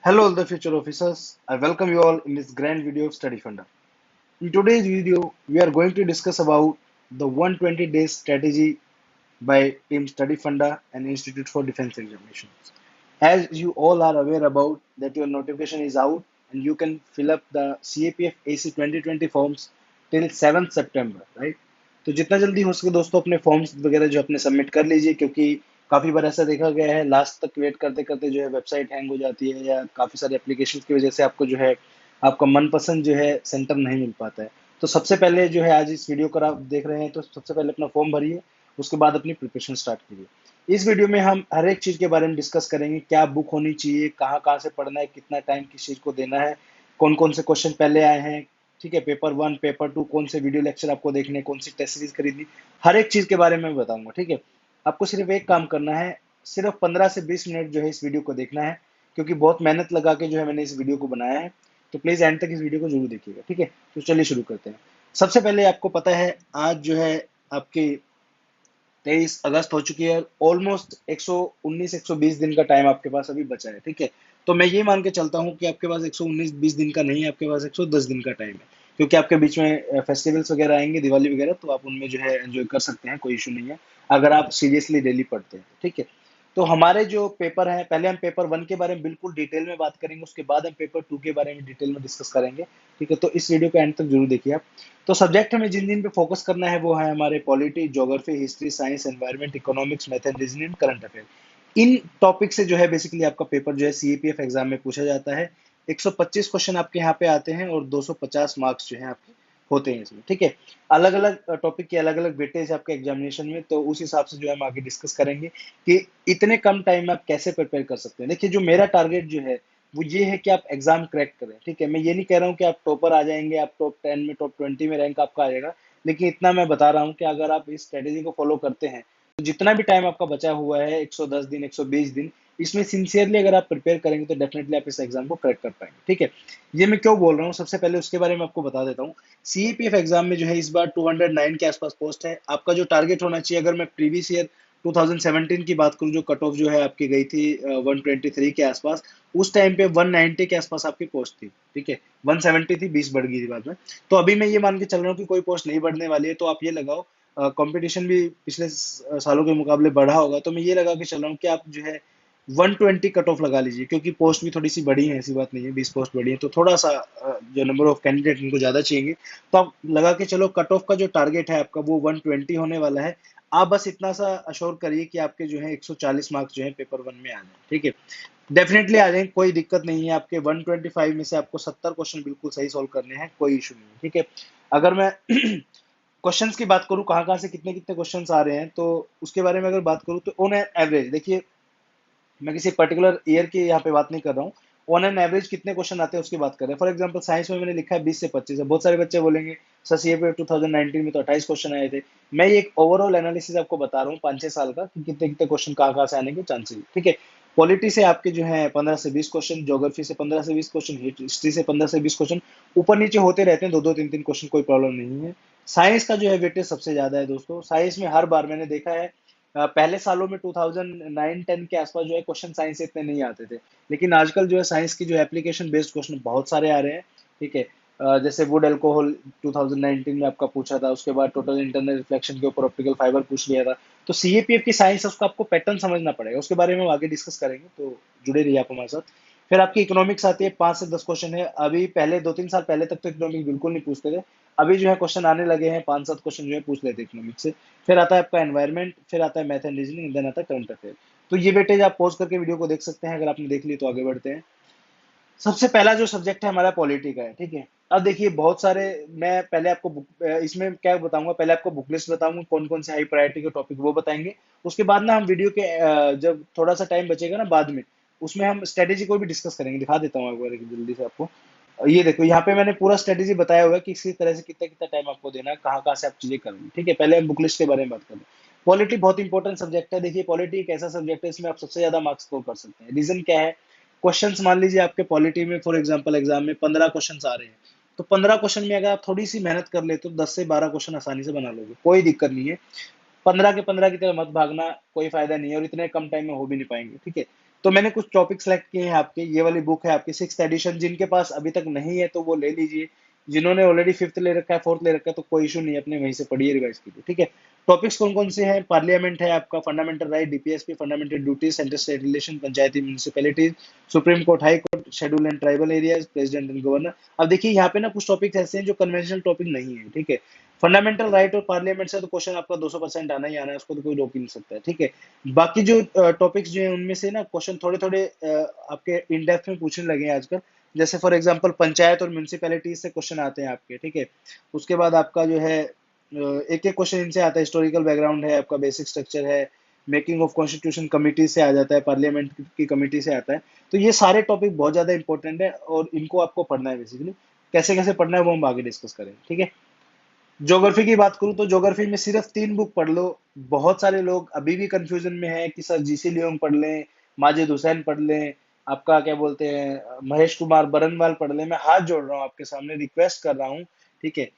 Hello, all the future officers. I welcome you all in this grand video of Study Funder. In today's video, we are going to discuss about the 120 days strategy by Team Study Funder and Institute for Defense Examinations. As you all are aware about that your notification is out and you can fill up the CAPF AC 2020 forms till 7th September, right? तो जितना जल्दी हो सके दोस्तों अपने forms वगैरह जो अपने सबमिट कर लीजिए, क्योंकि काफी बार ऐसा देखा गया है लास्ट तक वेट करते करते जो है वेबसाइट हैंग हो जाती है या काफी सारे एप्लीकेशन की वजह से आपको जो है आपका मनपसंद जो है सेंटर नहीं मिल पाता है। तो सबसे पहले जो है आज इस वीडियो को आप देख रहे हैं तो सबसे पहले अपना फॉर्म भरिए, उसके बाद अपनी प्रिपरेशन स्टार्ट कीजिए। इस वीडियो में हम हर एक चीज के बारे में डिस्कस करेंगे, क्या बुक होनी चाहिए, कहाँ कहाँ से पढ़ना है, कितना टाइम किस चीज को देना है, कौन कौन से क्वेश्चन पहले आए हैं, ठीक है, पेपर वन पेपर टू कौन से वीडियो लेक्चर आपको देखने, कौन सी टेस्ट सीरीज खरीदनी, हर एक चीज के बारे में मैं बताऊंगा। ठीक है, आपको सिर्फ एक काम करना है, सिर्फ 15 से 20 मिनट जो है इस वीडियो को देखना है, क्योंकि बहुत मेहनत लगा के जो है मैंने इस वीडियो को बनाया है। तो प्लीज एंड तक इस वीडियो को जरूर देखिएगा। ठीक है, तो चलिए शुरू करते हैं। सबसे पहले आपको पता है आज जो है आपकी 23 अगस्त हो चुकी है। ऑलमोस्ट 119 120 दिन का टाइम आपके पास अभी बचा है। ठीक है, तो मैं ये मान के चलता हूँ कि आपके पास 119-20 दिन का नहीं है, आपके पास 110 दिन का टाइम है, क्योंकि आपके बीच में फेस्टिवल्स वगैरह आएंगे, दिवाली वगैरह, तो आप उनमें जो है एंजॉय कर सकते हैं, कोई इशू नहीं है अगर आप सीरियसली डेली पढ़ते हैं। ठीक है, तो हमारे जो पेपर है, पहले हम पेपर वन के बारे में बिल्कुल डिटेल में बात करेंगे, उसके बाद हम पेपर टू के बारे में डिटेल में डिस्कस करेंगे। ठीक है, तो इस वीडियो को एंड तक जरूर देखिए आप। तो सब्जेक्ट हमें जिन जिन पे फोकस करना है वो है हमारे polity, geography, history, science, environment, economics, math and reasoning, current affair. In topic से जो है बेसिकली आपका पेपर जो है सीएपीएफ एग्जाम में पूछा जाता है। 125 क्वेश्चन आपके यहाँ पे आते हैं और 250 मार्क्स जो है आपके होते हैं इसमें। ठीक है, अलग अलग टॉपिक के अलग अलग वेटेज आपके एग्जामिनेशन में, तो उस हिसाब से जो है हम आगे डिस्कस करेंगे कि इतने कम टाइम में आप कैसे प्रिपेयर कर सकते हैं। देखिए, जो मेरा टारगेट जो है वो ये है कि आप एग्जाम क्रैक करें। ठीक है, मैं ये नहीं कह रहा हूँ कि आप टॉपर आ जाएंगे, आप टॉप 10 में टॉप 20 में रैंक आपका आ जाएगा, लेकिन इतना मैं बता रहा हूँ कि अगर आप इस स्ट्रेटेजी को फॉलो करते हैं तो जितना भी टाइम आपका बचा हुआ है 110 दिन 120 दिन, इसमें सिंसियरली अगर आप प्रिपेयर करेंगे तो डेफिनेटली आप इस एग्जाम को क्रैक कर पाएंगे। ठीक है, ये मैं क्यों बोल रहा हूँ सबसे पहले उसके बारे में आपको बता देता हूँ। सीईपीएफ एग्जाम में जो है इस बार 209 के आसपास पोस्ट है। आपका जो टारगेट होना चाहिए, अगर मैं प्रीवियस ईयर 2017 की बात करूं, जो कट ऑफ जो है आपकी गई थी 123 के आसपास, उस टाइम पे 190 के आसपास आपकी पोस्ट थी। ठीक है, 170 थी, 20 बढ़ गई थी बाद में। तो अभी मैं ये मान के चल रहा हूँ कि कोई पोस्ट नहीं बढ़ने वाली है, तो आप ये लगाओ कंपटीशन भी पिछले सालों के मुकाबले बढ़ा होगा, तो मैं ये लगा के चल रहा हूँ कि आप जो है 120 कट ऑफ लगा लीजिए, क्योंकि पोस्ट भी थोड़ी सी बड़ी है, ऐसी बात नहीं है, 20 पोस्ट बड़ी है तो थोड़ा सा जो नंबर ऑफ कैंडिडेट उनको ज्यादा चाहिए, तो आप लगा के चलो कट ऑफ का जो टारगेट है आपका वो 120 होने वाला है। आप बस इतना सा अश्योर करिए कि आपके जो है 140 मार्क्स जो है पेपर वन में आ जाए। ठीक है, डेफिनेटली आ जाएंगे, कोई दिक्कत नहीं है। आपके 125 में से आपको 70 क्वेश्चन बिल्कुल सही सॉल्व करने हैं, कोई इशू नहीं है। ठीक है, अगर मैं क्वेश्चंस की बात करूं कहाँ कहाँ से कितने कितने क्वेश्चंस आ रहे हैं, तो उसके बारे में अगर बात करूं तो ऑन एवरेज देखिए, मैं किसी पर्टिकुलर ईयर की यहाँ पे बात नहीं कर रहा हूँ, ऑन एन एवरेज कितने क्वेश्चन आते हैं उसकी बात कर रहे हैं। फॉर एग्जांपल साइंस में मैंने लिखा है 20 से 25 है। बहुत सारे बच्चे बोलेंगे सर सीए 2019 में तो 28 क्वेश्चन आए थे। मैं ये एक ओवरऑल एनालिसिस आपको बता रहा हूँ 5-6 साल का कि कितने कितने क्वेश्चन कहाँ कहाँ से आने के चांसेस। ठीक है, पॉलिटी से आपके जो है 15 से 20 क्वेश्चन, ज्योग्राफी से 15 से 20 क्वेश्चन, हिस्ट्री से 15 से 20 क्वेश्चन, ऊपर नीचे होते रहते हैं, दो दो तीन तीन क्वेश्चन, कोई प्रॉब्लम नहीं है। साइंस का जो है वेटेज सबसे ज्यादा है दोस्तों। साइंस में हर बार मैंने देखा है पहले सालों में 2009-10 के आसपास जो है क्वेश्चन साइंस से इतने नहीं आते थे, लेकिन आजकल जो है साइंस की जो एप्लीकेशन बेस्ड क्वेश्चन बहुत सारे आ रहे हैं। ठीक है, जैसे वुड एल्कोहल 2019 में आपका पूछा था, उसके बाद टोटल इंटरनल रिफ्लेक्शन के ऊपर ऑप्टिकल फाइबर पूछ लिया था। तो सीएपीएफ की साइंस है, उसका आपको पैटर्न समझना पड़ेगा, उसके बारे में हम आगे डिस्कस करेंगे, तो जुड़े रहिए आप हमारे साथ। फिर आपकी इकोनॉमिक्स आती है, 5 से 10 क्वेश्चन है। अभी पहले 2-3 साल पहले तक तो इकोनॉमिक्स बिल्कुल नहीं पूछते थे, अभी जो है क्वेश्चन आने लगे हैं, 5-7 क्वेश्चन जो है पूछ लेते हैं इकोनॉमिक्स से। फिर आता है आपका एनवायरनमेंट, फिर आता है मैथ एंड रीजनिंग, देन आता है करंट अफेयर। तो ये वेटेज आप पॉज करके वीडियो को देख सकते हैं, अगर आपने देख ली तो आगे बढ़ते हैं। सबसे पहला जो सब्जेक्ट है हमारा पॉलिटी का है। ठीक है, अब देखिए बहुत सारे, मैं पहले आपको इसमें क्या बताऊंगा, पहले आपको बुक लिस्ट बताऊंगा कौन कौन से हाई प्रायोरिटी के टॉपिक वो बताएंगे। उसके बाद ना हम वीडियो के जब थोड़ा सा टाइम बचेगा ना बाद में, उसमें हम स्ट्रेटेजी को भी डिस्कस करेंगे। दिखा देता हूँ एक बार जल्दी से आपको। ये देखो यहाँ पे मैंने पूरा स्ट्रेटेजी बताया हुआ है कि किसी तरह से कितना कितना टाइम आपको देना है, कहाँ कहाँ से आप चीजें करेंगे। ठीक है, पहले हम बुक लिस्ट के बारे में बात करें। पॉलिटी बहुत इंपॉर्टेंट सब्जेक्ट है। देखिए, पॉलिटी एक ऐसा सब्जेक्ट है इसमें आप सबसे ज्यादा मार्क्स स्कोर कर सकते हैं। रीजन क्या है, क्वेश्चंस मान लीजिए आपके पॉलिटी में फॉर एग्जांपल एग्जाम में 15 क्वेश्चंस आ रहे हैं, तो 15 क्वेश्चन में अगर आप थोड़ी सी मेहनत कर ले तो 10 से 12 क्वेश्चन आसानी से बना लोगे, कोई दिक्कत नहीं है। 15 के 15 की तरह मत भागना, कोई फायदा नहीं है, और इतने कम टाइम में हो भी नहीं पाएंगे। ठीक है, तो मैंने कुछ टॉपिक सेलेक्ट किए हैं आपके, ये वाली बुक है आपकी 6th एडिशन, जिनके पास अभी तक नहीं है तो वो ले लीजिए। जिन्होंने ऑलरेडी 5th ले रखा है, 4th ले रखा है, तो कोई इशू नहीं है, अपने वहीं से पढ़िए, रिवाइज कीजिए, ठीक है। टॉपिक्स कौन कौन से हैं? पार्लियामेंट है आपका, fundamental right, DPSP, fundamental duties, centre state relation, Panchayati municipalities, supreme court, high court, schedule and tribal areas, president and governor. अब देखिए यहाँ पे ना कुछ टॉपिक्स ऐसे हैं जो कन्वेंशनल टॉपिक नहीं है, ठीक है। फंडामेंटल राइट और पार्लियामेंट से तो क्वेश्चन आपका 200% आना ही आना है, उसको तो कोई रोक ही नहीं सकता है, ठीक है। बाकी जो टॉपिक्स जो है उनमें से ना क्वेश्चन थोड़े थोड़े आपके इन डेप्थ में पूछने लगे हैं आजकल। जैसे फॉर एग्जांपल पंचायत और म्यूनिसिपैलिटी से क्वेश्चन आते हैं आपके, ठीक है। उसके बाद आपका जो है एक एक क्वेश्चन इनसे आता है, हिस्टोरिकल बैकग्राउंड है आपका, बेसिक स्ट्रक्चर है, मेकिंग ऑफ कॉन्स्टिट्यूशन कमिटी से आ जाता है, पार्लियामेंट की कमिटी से आता है। तो ये सारे टॉपिक बहुत ज्यादा इंपॉर्टेंट है और इनको आपको पढ़ना है बेसिकली। कैसे कैसे पढ़ना है वो हम आगे डिस्कस करेंगे, ठीक है। ज्योग्राफी की बात करूं तो ज्योग्राफी में सिर्फ 3 बुक पढ़ लो। बहुत सारे लोग अभी भी कंफ्यूजन में है कि सर जीसी लियोंग पढ़ लें, माजिद हुसैन पढ़ लें, आपका क्या बोलते हैं महेश कुमार बरनवाल पढ़ लें। मैं हाथ जोड़ रहा हूँ आपके सामने, रिक्वेस्ट कर रहा हूँ, ठीक है।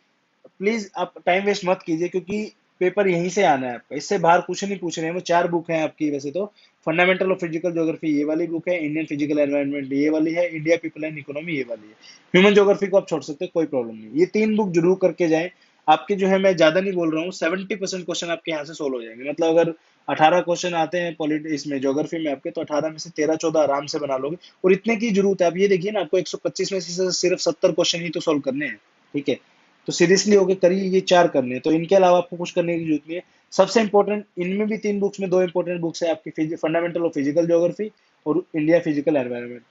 प्लीज आप टाइम वेस्ट मत कीजिए, क्योंकि पेपर यहीं से आना है आपका, इससे बाहर कुछ नहीं पूछ रहे हैं। वो 4 बुक हैं आपकी वैसे तो। फंडामेंटल ऑफ फिजिकल ज्योग्राफी ये वाली बुक है, इंडियन फिजिकल एनवायरनमेंट ये वाली है, इंडिया पीपल एंड इकोनॉमी ये वाली है। ह्यूमन ज्योग्राफी को आप छोड़ सकते हैं, कोई प्रॉब्लम नहीं। ये 3 बुक जरूर करके जाएं। आपके जो है, मैं ज्यादा नहीं बोल रहा हूँ, 70% क्वेश्चन आपके यहाँ से सोल्व हो जाएंगे। मतलब अगर 18 क्वेश्चन आते हैं पॉलिट इसमें ज्योग्राफी में आपके, तो 18 में से 13-14 आराम से बना लोगे। और इतने की जरूरत है, आप ये देखिए ना, आपको 125 में से सिर्फ 70 क्वेश्चन ही तो सोल्व करने हैं, ठीक है। तो सीरियसली होके करिए, ये 4 करने हैं, तो इनके अलावा आपको कुछ करने की जरूरत नहीं है। सबसे इंपॉर्टेंट इनमें भी 3 बुक्स में 2 इंपॉर्टेंट बुक्स है आपकी, फंडामेंटल ऑफ फिजिकल ज्योग्राफी और इंडिया फिजिकल एनवायरनमेंट।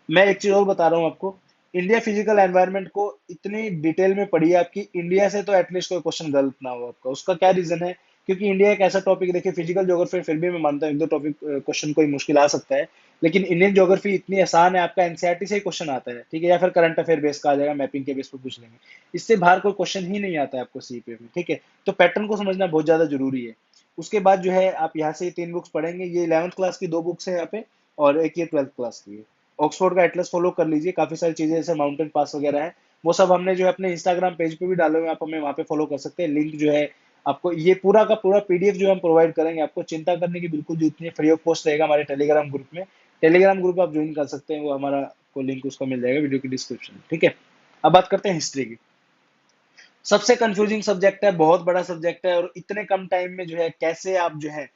मैं एक चीज और बता रहा हूँ आपको, इंडिया फिजिकल एनवायरनमेंट को इतनी डिटेल में पढ़िए आपकी इंडिया से तो एटलीस्ट कोई क्वेश्चन गलत ना हो आपका। उसका क्या रीजन है? क्योंकि इंडिया एक ऐसा टॉपिक, देखिए फिजिकल ज्योग्राफी फिर भी मैं मानता हूँ एक दो टॉपिक क्वेश्चन कोई मुश्किल आ सकता है, लेकिन इंडियन ज्योग्राफी इतनी आसान है, आपका एनसीईआरटी से ही क्वेश्चन आता है, ठीक है, या फिर करंट अफेयर बेस का आ जाएगा, मैपिंग के बेस पर पूछ लेंगे। इससे बाहर कोई क्वेश्चन ही नहीं आता है आपको सीपीएफ में, ठीक है। तो पैटर्न को समझना बहुत ज्यादा जरूरी है। उसके बाद जो है आप यहाँ से ये 3 बुक्स पढ़ेंगे, ये 11th क्लास की 2 बुक्स है यहाँ पे, और एक ये 12th क्लास की है। ऑक्सफोर्ड का एटलस फॉलो कर लीजिए, काफी सारी चीजें जैसे माउंटेन पास वगैरह है, वो सब हमने जो है अपने इंस्टाग्राम पेज पे भी डाले हुए हैं, आप हमें वहाँ पे फॉलो कर सकते हैं। लिंक जो है आपको, ये पूरा का पूरा पीडीएफ जो हम प्रोवाइड करेंगे, आपको चिंता करने की बिल्कुल जरूरत नहीं है, फ्री ऑफ कॉस्ट रहेगा हमारे टेलीग्राम ग्रुप में। टेलीग्राम ग्रुप आप ज्वाइन कर सकते हैं, वो हमारा को लिंक उसका मिल जाएगा वीडियो की डिस्क्रिप्शन में, ठीक है। अब बात करते हैं हिस्ट्री की। सबसे कंफ्यूजिंग सब्जेक्ट है, बहुत बड़ा सब्जेक्ट है, और इतने कम टाइम में जो है कैसे आप जो है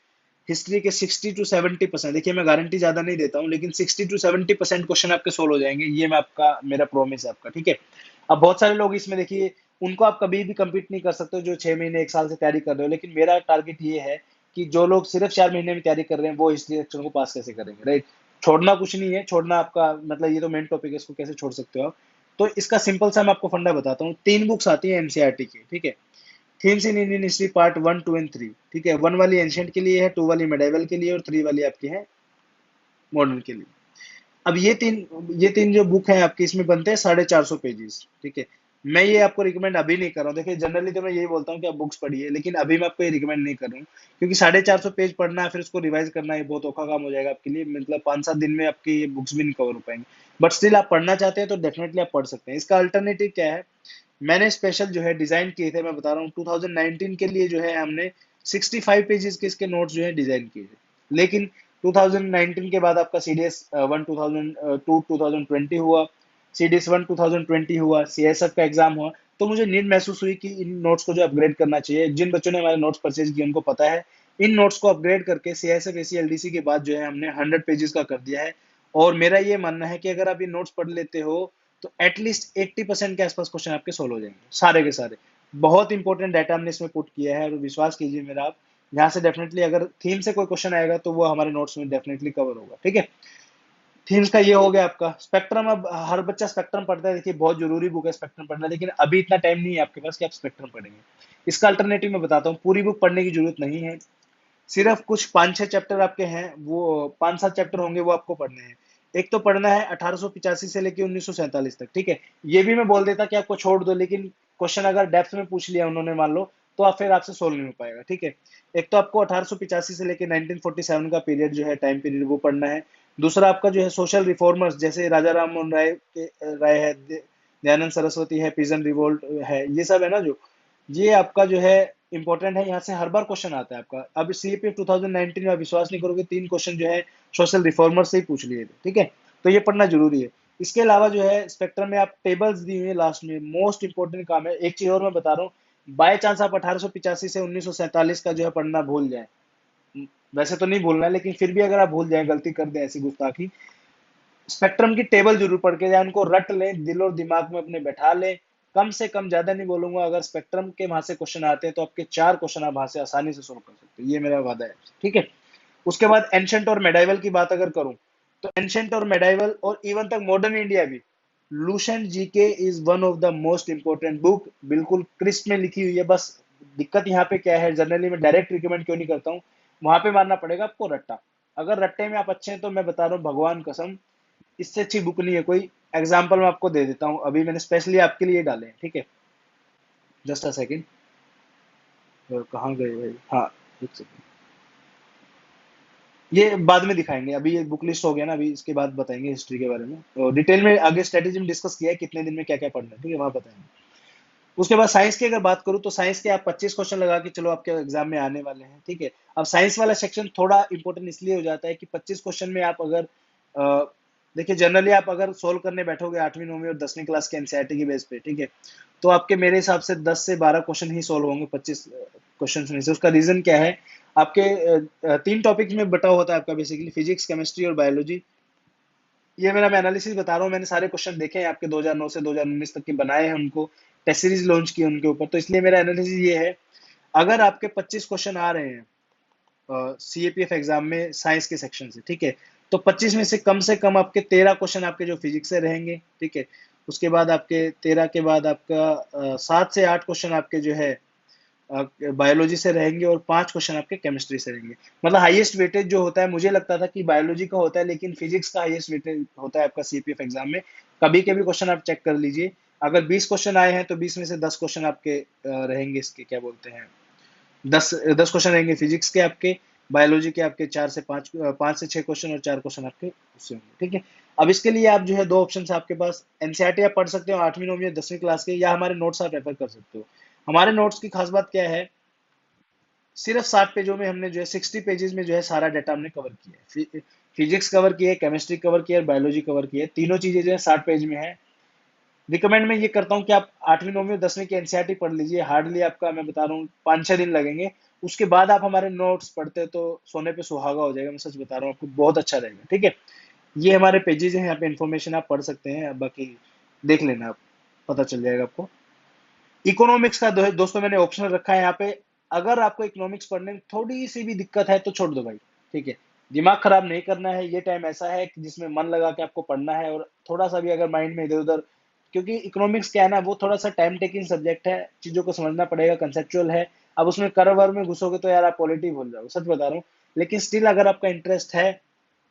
हिस्ट्री के 60 to 70%, देखिए मैं गारंटी ज्यादा नहीं देता हूँ, लेकिन 60 to 70% क्वेश्चन आपके सोल्व हो जाएंगे, ये मैं आपका मेरा प्रॉमिस है आपका, ठीक है। अब बहुत सारे लोग इसमें देखिए, उनको आप कभी भी compete नहीं कर सकते जो 6 महीने 1 साल से तैयारी कर रहे हो, लेकिन मेरा टारगेट ये है कि जो लोग सिर्फ 4 महीने में तैयारी कर रहे हैं वो हिस्ट्री सेक्शन को पास कैसे करेंगे, राइट। छोड़ना कुछ नहीं है, छोड़ना आपका मतलब, ये तो मेन टॉपिक है, इसको कैसे छोड़ सकते हो आप। तो इसका सिंपल सा मैं आपको फंडा बताता हूँ। 3 बुक्स आती है एनसीईआरटी की, ठीक है। Themes in Indian history part 1, 2 and 3, ठीक है। 1 वाली एंशियंट के लिए है, 2 वाली मेडाइवल के लिए, और 3 वाली आपकी है मॉडर्न के लिए। अब ये तीन जो बुक है आपकी, इसमें बनते हैं 450 पेजेस, ठीक है। मैं ये आपको रिकमेंड अभी नहीं कर रहा हूँ, देखिए जनरली तो मैं यही बोलता हूँ कि आप बुक्स पढ़िए, लेकिन अभी मैं आपको ये रिकमेंड नहीं कर रहा हूँ, क्योंकि 450 पेज पढ़ना है, फिर उसको रिवाइज करना है, बहुत औखा काम हो जाएगा आपके लिए, मतलब 5-7 दिन में आपकी ये बुक्स भी नहीं कवर हो पाएंगे। बट स्टिल आप पढ़ना चाहते हैं तो डेफिनेटली आप पढ़ सकते हैं। इसका अल्टरनेटिव क्या है? मैंने स्पेशल जो है डिजाइन किए थे, मैं बता रहा हूँ 2019 के लिए जो है हमने 65 पेजेस के इसके नोट्स जो है डिजाइन किए थे। लेकिन 2019 के बाद आपका सीडीएस 1 2002 2020 हुआ, सीडीएस 1 2020 हुआ, सीएसएफ का एग्जाम हुआ। तो मुझे नीड महसूस हुई कि इन नोट्स को जो अपग्रेड करना चाहिए। जिन बच्चों ने हमारे नोट्स परचेज किए उनको पता है, इन नोट्स को अपग्रेड करके सीएसएफ एसीएलडीसी के बाद जो है हमने 100 पेजेस का कर दिया है। और मेरा ये मानना है कि अगर आप ये नोट्स पढ़ लेते हो तो एटलीस्ट 80% के आसपास क्वेश्चन आपके सोल्व हो जाएंगे, सारे के सारे। बहुत इंपॉर्टेंट डाटा हमने इसमें पुट किया है, और विश्वास कीजिए मेरा आप, यहाँ से डेफिनेटली अगर थीम से कोई क्वेश्चन आएगा तो वो हमारे नोट्स में डेफिनेटली कवर होगा, ठीक है। थीम्स का ये हो गया आपका। स्पेक्ट्रम, अब हर बच्चा स्पेक्ट्रम पढ़ता है, देखिए बहुत जरूरी बुक है स्पेक्ट्रम पढ़ना, लेकिन अभी इतना टाइम नहीं है आपके पास कि आप स्पेक्ट्रम पढ़ेंगे। इसका अल्टरनेटिव मैं बताता हूँ, पूरी बुक पढ़ने की जरूरत नहीं है, सिर्फ कुछ 5-6 चैप्टर आपके हैं, वो 5-7 चैप्टर होंगे, वो आपको पढ़ने हैं। एक तो पढ़ना है 1885 से लेके 1947 तक, ठीक है। ये भी मैं बोल देता कि आपको छोड़ दो, लेकिन क्वेश्चन अगर डेप्थ में पूछ लिया उन्होंने मान लो, तो आप फिर आपसे सोल्व नहीं हो पाएगा, ठीक है। एक तो आपको 1885 से लेके 1947 का पीरियड जो है, टाइम पीरियड, वो पढ़ना है। दूसरा आपका जो है सोशल रिफॉर्मर्स, जैसे राजा राम मोहन राय है, दयानंद सरस्वती है, पिजन रिवोल्ट है, ये सब है ना जो, ये आपका जो है इंपॉर्टेंट है, यहाँ से हर बार क्वेश्चन आता है आपका। अब सीएपीएफ 2019 में आप विश्वास नहीं करोगे 3 क्वेश्चन जो है सोशल रिफॉर्मर से ही पूछ लिए थे, ठीक है। तो ये पढ़ना जरूरी है। इसके अलावा जो है स्पेक्ट्रम में आप टेबल्स दी हुई है लास्ट में, मोस्ट इंपॉर्टेंट काम है। एक चीज और मैं बता रहा हूँ, बाय चांस आप 1885 से 1947 का जो है पढ़ना भूल जाए, वैसे तो नहीं भूलना है, लेकिन फिर भी अगर आप भूल जाए, गलती कर दें ऐसी गुस्ताखी, स्पेक्ट्रम की टेबल जरूर पढ़ के जाए, उनको रट लें, दिल और दिमाग में अपने बैठा लें। कम से कम, ज्यादा नहीं बोलूंगा, अगर स्पेक्ट्रम के वहां से क्वेश्चन आते हैं तो आपके 4 क्वेश्चन आप वहां से आसानी से सोल्व कर सकते हैं, ये मेरा वादा है आपसे, ठीक है। उसके बाद एंशंट और मेडाइवल की बात अगर करूं, तो एंशंट और मेडाइवल और इवन तक मॉडर्न इंडिया भी, Lucent GK is one of the most important book, बिल्कुल क्रिस्प में लिखी हुई है। बस दिक्कत यहाँ पे क्या है, जनरली मैं डायरेक्ट रिकमेंड क्यों नहीं करता हूँ, वहां पे मारना पड़ेगा आपको रट्टा। अगर रट्टे में आप अच्छे हैं तो मैं बता रहा हूँ, भगवान कसम, इससे अच्छी बुक नहीं है कोई। एग्जाम्पल मैं आपको दे देता हूँ, अभी मैंने स्पेशली आपके लिए डाले हैं, ठीक है। जस्ट अ सेकेंड, कहाँ गए भाई, हाँ, एक सेकेंड, ये बाद में दिखाएंगे, अभी ये बुक लिस्ट हो गया ना, अभी इसके बाद बताएंगे हिस्ट्री के बारे में, तो डिटेल में आगे स्ट्रेटेजी में डिस्कस किया है, कितने दिन में क्या क्या पढ़ना है, ठीक है, वहां बताएंगे। उसके बाद साइंस की अगर बात करूँ, तो साइंस के आप 25 क्वेश्चन लगा के चलो, आपके एग्जाम में आने वाले हैं, ठीक है। अब साइंस वाला सेक्शन थोड़ा इंपॉर्टेंट इसलिए हो जाता है कि 25 क्वेश्चन में आप अगर देखिए, जनरली आप अगर सोल्व करने बैठोगे 8वीं 9वीं और 10वीं क्लास के एनसीईआरटी की बेस पे, ठीक है, तो आपके मेरे हिसाब से 10 से 12 क्वेश्चन ही सोल्व होंगे 25 क्वेश्चन में से। उसका रीजन क्या है, आपके 3 टॉपिक में बटा होता है आपका, बेसिकली फिजिक्स, केमिस्ट्री और बायोलॉजी। ये मेरा मैं एनालिसिस बता रहा हूँ, मैंने सारे क्वेश्चन देखे हैं आपके, 2009 से 2019 तक के बनाए हैं उनको, टेस्ट सीरीज लॉन्च की उनके ऊपर, तो इसलिए मेरा एनालिसिस ये है, अगर आपके 25 क्वेश्चन आ रहे हैं सीएपीएफ एग्जाम में साइंस के सेक्शन से, ठीक है, तो 25 में से कम आपके 13 क्वेश्चन आपके जो फिजिक्स से रहेंगे, ठीक है। उसके बाद आपके 13 के बाद आपका 7 से 8 क्वेश्चन आपके जो है बायोलॉजी से रहेंगे, और 5 क्वेश्चन आपके केमिस्ट्री से रहेंगे। मतलब हाईएस्ट वेटेज जो होता है, मुझे लगता था कि बायोलॉजी का होता है, लेकिन फिजिक्स का हाईएस्ट वेटेज होता है आपका सीपीएफ एग्जाम में। कभी के भी क्वेश्चन आप चेक कर लीजिए, अगर 20 क्वेश्चन आए हैं तो 20 में से 10 क्वेश्चन आपके रहेंगे, इसके क्या बोलते हैं, 10 क्वेश्चन रहेंगे फिजिक्स के आपके, बायोलॉजी के आपके 4 से 5, 5 से 6 क्वेश्चन, और 4 क्वेश्चन आपके उससे होंगे, ठीक है। अब इसके लिए आप जो है दो ऑप्शन है आपके पास, एनसीईआरटी आप पढ़ सकते हो 8वीं 9वीं या 10वीं क्लास के, या हमारे नोट्स आप रेफर कर सकते हो। हमारे नोट्स की खास बात क्या है, सिर्फ 60 पेजों में हमने जो है 60 पेजेस में जो है सारा डाटा हमने कवर किया है। फिजिक्स कवर किया है, केमिस्ट्री कवर किया है, बायोलॉजी कवर किया है, तीनों चीजें जो है 60 पेज में है। रिकमेंड मैं ये करता हूँ कि आप 8वीं 9वीं और 10वीं की एनसीईआरटी पढ़ लीजिए, हार्डली आपका मैं बता रहा हूँ 5-6 दिन लगेंगे। उसके बाद आप हमारे नोट्स पढ़ते तो सोने पे सुहागा हो जाएगा, मैं सच बता रहा हूँ आपको, बहुत अच्छा रहेगा, ठीक है। ये हमारे पेजेस हैं, यहाँ पे इन्फॉर्मेशन आप पढ़ सकते हैं, अब बाकी देख लेना आप, पता चल जाएगा आपको। इकोनॉमिक्स का दोस्तों मैंने ऑप्शनल रखा है यहाँ पे, अगर आपको इकोनॉमिक्स पढ़ने में थोड़ी सी भी दिक्कत है तो छोड़ दो भाई, ठीक है। दिमाग खराब नहीं करना है, ये टाइम ऐसा है कि जिसमें मन लगा के आपको पढ़ना है, और थोड़ा सा भी अगर माइंड में इधर उधर, क्योंकि इकोनॉमिक्स क्या है ना, वो थोड़ा सा टाइम टेकिंग सब्जेक्ट है, चीजों को समझना पड़ेगा, कंसेप्चुअल है। अब उसमें कर्व वर्व में घुसोगे तो यार आप पॉलिटी भूल जाओगे, सच बता रहा हूँ। लेकिन स्टिल अगर आपका इंटरेस्ट है,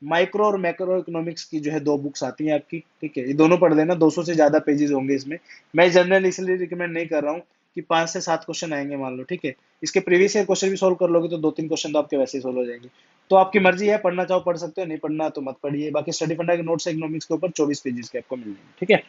माइक्रो और मैक्रो इकोनॉमिक्स की जो है 2 बुक्स आती हैं आपकी, ठीक है, ये दोनों पढ़ लेना, 200 से ज्यादा पेजेस होंगे इसमें। मैं जनरल इसलिए रिकमेंड नहीं कर रहा हूँ कि 5 से 7 क्वेश्चन आएंगे मान लो, ठीक है। इसके प्रीवियस ईयर क्वेश्चन भी सोल्व कर लोगे तो 2-3 क्वेश्चन तो आपके वैसे ही सोल्व हो जाएंगे। तो आपकी मर्जी है, पढ़ना चाहो पढ़ सकते हो, नहीं पढ़ना तो मत पढ़िए। बाकी स्टडी फंडा के नोट्स इकोनॉमिक्स के ऊपर 24 पेजेस के आपको मिल जाएंगे, ठीक है।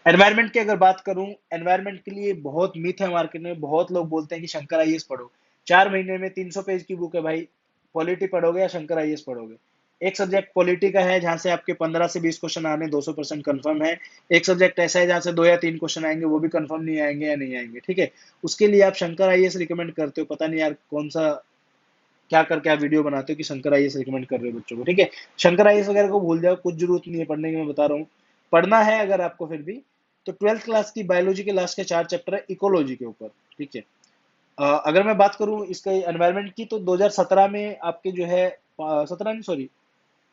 एनवायरमेंट की अगर बात करूं, एनवायरमेंट के लिए बहुत मिथ है मार्केट में, बहुत लोग बोलते हैं कि शंकर आईएएस पढ़ो, 4 महीने में 300 पेज की बुक है भाई, पॉलिटी पढ़ोगे या शंकर आईएएस पढ़ोगे। एक सब्जेक्ट पॉलिटी का है जहां से आपके 15 से 20 क्वेश्चन आने 200% कंफर्म है। एक सब्जेक्ट ऐसा है जहां से 2 या 3 क्वेश्चन आएंगे, वो भी कंफर्म नहीं आएंगे या नहीं आएंगे, ठीक है। उसके लिए आप शंकर आईएएस रिकमेंड करते हो, पता नहीं यार कौन सा, क्या करके आप वीडियो बनाते हो कि शंकर आईएएस रिकमेंड कर रहे हो बच्चों को, ठीक है। शंकर आईएएस वगैरह को भूल जाओ, कुछ जरूरत नहीं है पढ़ने की, मैं बता रहा हूँ। पढ़ना है अगर आपको फिर भी, तो 12th क्लास की बायोलॉजी के लास्ट के 4 चैप्टर है इकोलॉजी के ऊपर, ठीक है। अगर मैं बात करूं इसका एनवायरनमेंट की, तो 2017 में आपके जो है 17 नहीं, सॉरी,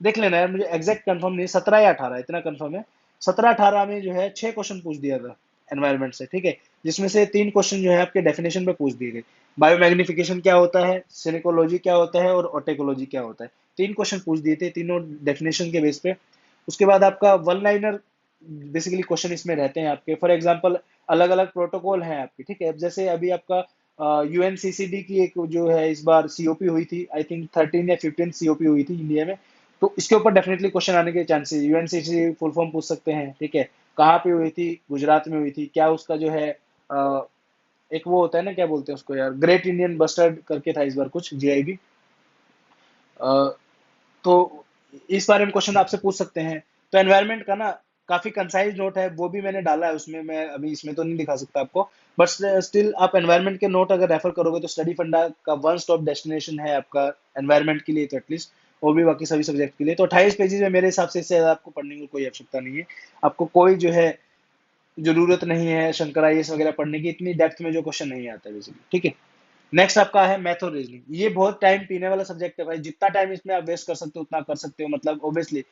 देख लेना है, मुझे एग्जैक्ट कंफर्म नहीं, 17 या 18 इतना कंफर्म है। 17-18 में जो है 6 क्वेश्चन पूछ दिया था एनवायरनमेंट से, ठीक है, जिसमें से 3 क्वेश्चन जो है आपके डेफिनेशन पे पूछ दिए गए। बायोमैग्निफिकेशन क्या होता है, सिनेकोलॉजी क्या होता है, और ऑटेकोलॉजी क्या होता है, 3 क्वेश्चन पूछ दिए थे, तीनों डेफिनेशन के बेस पे। उसके बाद आपका वन लाइनर बेसिकली क्वेश्चन इसमें रहते हैं आपके, फॉर एग्जांपल अलग अलग प्रोटोकॉल हैं आपके, ठीक है। अब जैसे अभी आपका यूएनसीसीडी की एक जो है इस बार सीओपी हुई थी, आई थिंक 13 या 15 सीओपी हुई थी इंडिया में, तो इसके ऊपर डेफिनेटली क्वेश्चन आने के चांसेस, यूएनसीसी फुल फॉर्म पूछ सकते हैं, ठीक है। कहाँ पे हुई थी, गुजरात में हुई थी, क्या उसका जो है एक वो होता है ना, क्या बोलते हैं उसको यार, ग्रेट इंडियन बस्टर्ड करके था इस बार कुछ जीआईबी। तो इस बारे में क्वेश्चन आपसे पूछ सकते हैं। तो एनवायरनमेंट का ना काफी कंसाइज नोट है, वो भी मैंने डाला है उसमें, मैं अभी इसमें तो नहीं दिखा सकता आपको, बट स्टिल आप एनवायरनमेंट के नोट अगर रेफर करोगे तो स्टडी फंडा का वन स्टॉप डेस्टिनेशन है आपका एनवायरनमेंट के लिए, तो एटलीस्ट, और भी बाकी सभी सब्जेक्ट के लिए। तो 28 पेजेस में मेरे हिसाब से इससे ज्यादा आपको पढ़ने की कोई आवश्यकता नहीं है। आपको कोई जो है जरूरत नहीं है शंकर आईएएस वगैरह पढ़ने की, इतनी डेप्थ में जो क्वेश्चन नहीं आता है बेसिकली, ठीक है। नेक्स्ट आपका है मैथ और रीजनिंग। ये बहुत टाइम पीने वाला सब्जेक्ट है भाई, जितना टाइम इसमें आप वेस्ट कर सकते हो उतना कर सकते हो, मतलब ऑब्वियसली।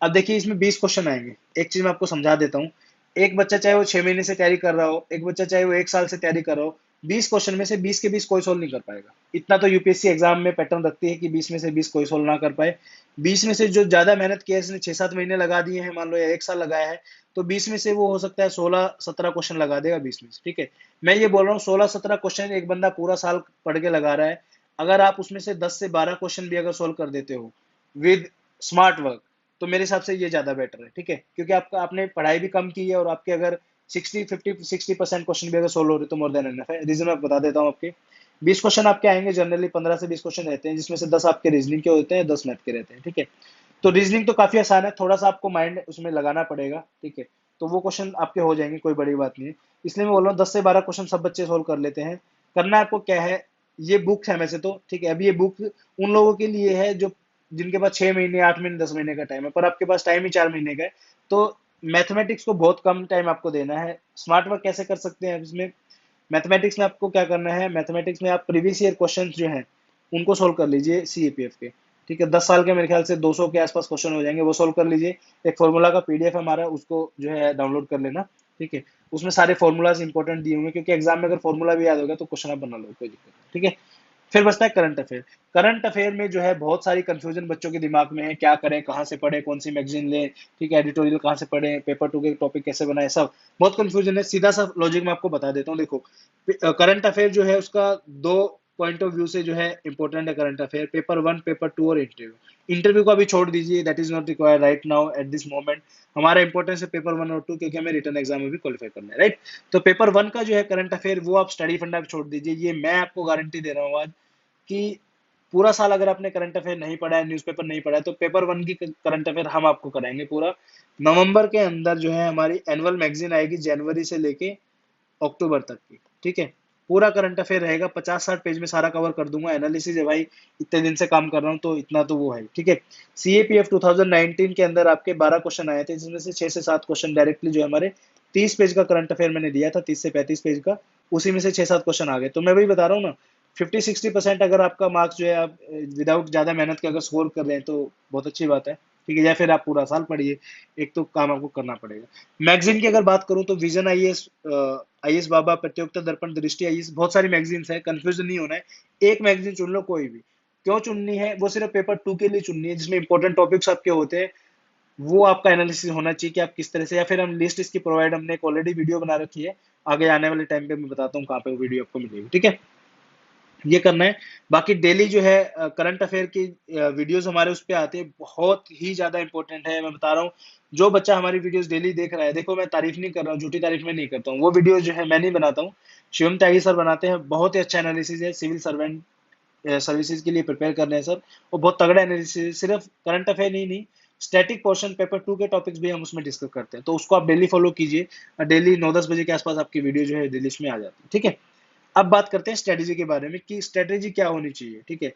अब देखिए इसमें 20 क्वेश्चन आएंगे। एक चीज मैं आपको समझा देता हूँ, एक बच्चा चाहे वो 6 महीने से तैयारी कर रहा हो, एक बच्चा चाहे वो 1 साल से तैयारी कर रहा हो, 20 क्वेश्चन में से 20 के 20 कोई सोल्व नहीं कर पाएगा। इतना तो यूपीएससी एग्जाम में पैटर्न रखती है कि 20 में से 20 कोई सोल्व ना कर पाए। 20 में से जो ज्यादा मेहनत किया है, इसने 6-7 महीने लगा दिए हैं मान लो, या 1 साल लगाया है, तो 20 में से वो हो सकता है 16-17 क्वेश्चन लगा देगा 20 में से, ठीक है। मैं ये बोल रहा हूँ 16-17 क्वेश्चन एक बंदा पूरा साल पढ़ के लगा रहा है। अगर आप उसमें से 10 से 12 क्वेश्चन भी अगर सोल्व कर देते हो विद स्मार्ट वर्क, तो मेरे हिसाब से ये ज्यादा बेटर है, ठीक है। क्योंकि आपका आपने पढ़ाई भी कम की है, और आपके अगर 60-50-60% क्वेश्चन भी अगर सोल्व हो रहे तो मोर देन एनफ है। रीजन मैं बता देता हूँ आपके। 20 क्वेश्चन आपके आएंगे जनरली, 15 से 20 क्वेश्चन रहते हैं, जिसमें से 10 आपके रीजनिंग के होते हैं, 10 मैथ के रहते हैं, ठीक है। तो रीजनिंग तो काफी आसान है, थोड़ा सा आपको माइंड उसमें लगाना पड़ेगा, ठीक है। तो वो क्वेश्चन आपके हो जाएंगे, कोई बड़ी बात नहीं है। इसलिए मैं बोल रहा हूँ 10 से 12 क्वेश्चन सब बच्चे सोल्व कर लेते हैं। करना आपको क्या है, ये बुक है वैसे तो, ठीक है। अब ये बुक उन लोगों के लिए है जो जिनके पास 6 महीने, 8 महीने, 10 महीने का टाइम है, पर आपके पास टाइम ही 4 महीने का है। तो मैथमेटिक्स को बहुत कम टाइम आपको देना है। स्मार्ट वर्क कैसे कर सकते हैं इसमें, मैथमेटिक्स में आपको क्या करना है, मैथमेटिक्स में आप प्रीवियस ईयर क्वेश्चंस जो हैं उनको सोल्व कर लीजिए सीएपीएफ के, ठीक है। 10 साल के मेरे ख्याल से 200 के आसपास क्वेश्चन हो जाएंगे, वो सोल्व कर लीजिए। एक फॉर्मूला का पीडीएफ है हमारा, उसको जो है डाउनलोड कर लेना, ठीक है। उसमें सारे फॉर्मूलाज इंपॉर्टेंट दिए होंगे, क्योंकि एग्जाम में अगर फॉर्मूला भी याद होगा तो क्वेश्चन आप बना लो, कोई दिक्कत नहीं, ठीक है। फिर बचता है करंट अफेयर। करंट अफेयर में जो है बहुत सारी कंफ्यूजन बच्चों के दिमाग में है, क्या करें, कहाँ से पढ़े, कौन सी मैगजीन लें, ठीक है, एडिटोरियल कहाँ से पढ़े, पेपर टू के टॉपिक कैसे बनाए, सब बहुत कंफ्यूजन है। सीधा सा लॉजिक मैं आपको बता देता हूँ, देखो। करंट अफेयर जो है उसका दो पॉइंट ऑफ व्यू से जो है इंपॉर्टेंट है करंट अफेयर, पेपर 1, पेपर 2 और इंटरव्यू। इंटरव्यू को अभी छोड़ दीजिए, that is not required right now at this moment. हमारा इंपॉर्टेंस है पेपर 1 और 2, क्योंकि हमें रिटर्न एग्जाम में भी क्वालिफाई करना है, राइट। तो पेपर 1 का जो है करंट अफेयर, वो आप स्टडी फंडा पे छोड़ दीजिए। ये मैं आपको गारंटी दे रहा हूँ आज कि पूरा साल अगर आपने करंट अफेयर नहीं पढ़ा है, न्यूज़पेपर नहीं पढ़ा है, तो पेपर 1 की करंट अफेयर हम आपको कराएंगे पूरा। नवंबर के अंदर जो है हमारी एनुअल मैगजीन आएगी, जनवरी से लेके अक्टूबर तक की, ठीक है। पूरा करंट अफेयर रहेगा, 50-60 पेज में सारा कवर कर दूंगा। एनालिसिस है भाई, इतने दिन से काम कर रहा हूँ तो इतना तो वो है, ठीक है। सीएपीएफ 2019 के अंदर आपके 12 क्वेश्चन आए थे, जिसमें से 6 से 7 क्वेश्चन डायरेक्टली जो है हमारे 30 पेज का करंट अफेयर मैंने दिया था, 30 से 35 पेज का, उसी में से 6-7 क्वेश्चन आ गए। तो मैं वही बता रहा हूँ ना, 50-60% अगर आपका मार्क्स जो है आप विदाउट ज्यादा मेहनत के अगर स्कोर कर रहे हैं तो बहुत अच्छी बात है, ठीक है। या फिर आप पूरा साल पढ़िए, एक तो काम आपको करना पड़ेगा। मैगजीन की अगर बात करूं तो विजन आईएएस, आईएएस बाबा, प्रतियोगिता दर्पण, दृष्टि आईएएस, बहुत सारी मैगजीन्स है, कंफ्यूजन नहीं होना है। एक मैगजीन चुन लो कोई भी। क्यों चुननी है, वो सिर्फ पेपर 2 के लिए चुननी है, जिसमें इंपॉर्टेंट टॉपिक्स आपके होते हैं। वो आपका एनालिसिस होना चाहिए कि आप किस तरह से, या फिर हम लिस्ट इसकी प्रोवाइड, हमने एक ऑलरेडी वीडियो बना रखी है, आगे आने वाले टाइम पे मैं बताता हूँ कहाँ पे वो वीडियो आपको मिलेगी, ठीक है। ये करना है। बाकी डेली जो है करंट अफेयर की वीडियोस हमारे उस पे आते हैं, बहुत ही ज्यादा इंपॉर्टेंट है। मैं बता रहा हूँ, जो बच्चा हमारी वीडियोस डेली देख रहा है, देखो मैं तारीफ नहीं कर रहा हूँ, झूठी तारीफ मैं नहीं करता हूँ, वो वीडियो जो है मैं नहीं बनाता हूँ, शिवम त्यागी सर बनाते हैं। बहुत ही अच्छा एनालिसिस है, सिविल सर्वेंट सर्विसेज के लिए प्रिपेयर कर रहे हैं सर, और बहुत तगड़ा एनालिसिस। सिर्फ करंट अफेयर ही नहीं, स्टैटिक पोर्शन पेपर 2 के टॉपिक्स भी हम उसमें डिस्कस करते हैं, तो उसको आप डेली फॉलो कीजिए। डेली 9-10 बजे के आसपास आपकी वीडियो जो है डेली में आ जाती है, ठीक है। अब बात करते हैं स्ट्रेटेजी के बारे में कि स्ट्रेटेजी क्या होनी चाहिए, ठीक है।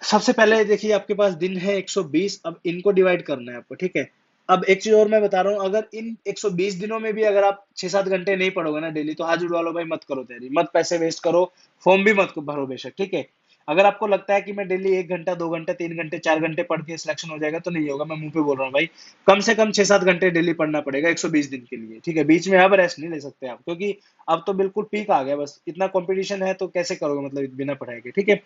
सबसे पहले देखिए, आपके पास दिन है 120, अब इनको डिवाइड करना है आपको, ठीक है। अब एक चीज और मैं बता रहा हूँ, अगर इन 120 दिनों में भी अगर आप 6-7 घंटे नहीं पढ़ोगे ना डेली, तो हाथ जुड़वा लो भाई, मत करो तैयारी, मत पैसे वेस्ट करो, फॉर्म भी मत भरो बेशक, ठीक है। अगर आपको लगता है कि मैं डेली 1 घंटा, 2 घंटे, 3 घंटे, 4 घंटे पढ़ के सिलेक्शन हो जाएगा, तो नहीं होगा, मैं मुंह पे बोल रहा हूँ भाई। कम से कम 6-7 घंटे डेली पढ़ना पड़ेगा 120 दिन के लिए, ठीक है। बीच में अब रेस्ट नहीं ले सकते आप, क्योंकि अब तो बिल्कुल पीक आ गया, बस इतना कंपटीशन है तो कैसे करोगे, मतलब बिना पढ़ाई के, ठीक है।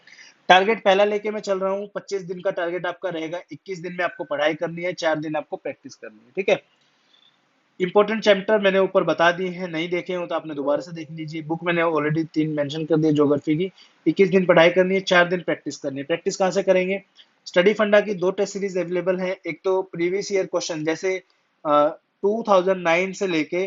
टारगेट पहला लेके मैं चल रहा हूँ, 25 दिन का टारगेट आपका रहेगा। 21 दिन में आपको पढ़ाई करनी है, 4 दिन आपको प्रैक्टिस करनी है, ठीक है। इंपॉर्टेंट चैप्टर मैंने ऊपर बता दिए हैं, नहीं देखे हो तो आपने दोबारा से देख लीजिए। बुक मैंने ऑलरेडी 3 मेंशन कर दिए ज्योग्राफी की। 21 दिन पढ़ाई करनी है, 4 दिन प्रैक्टिस करनी है। प्रैक्टिस कहाँ से करेंगे, स्टडी फंडा की 2 टेस्ट सीरीज अवेलेबल है। एक तो प्रीवियस ईयर क्वेश्चन, जैसे 2009 से लेके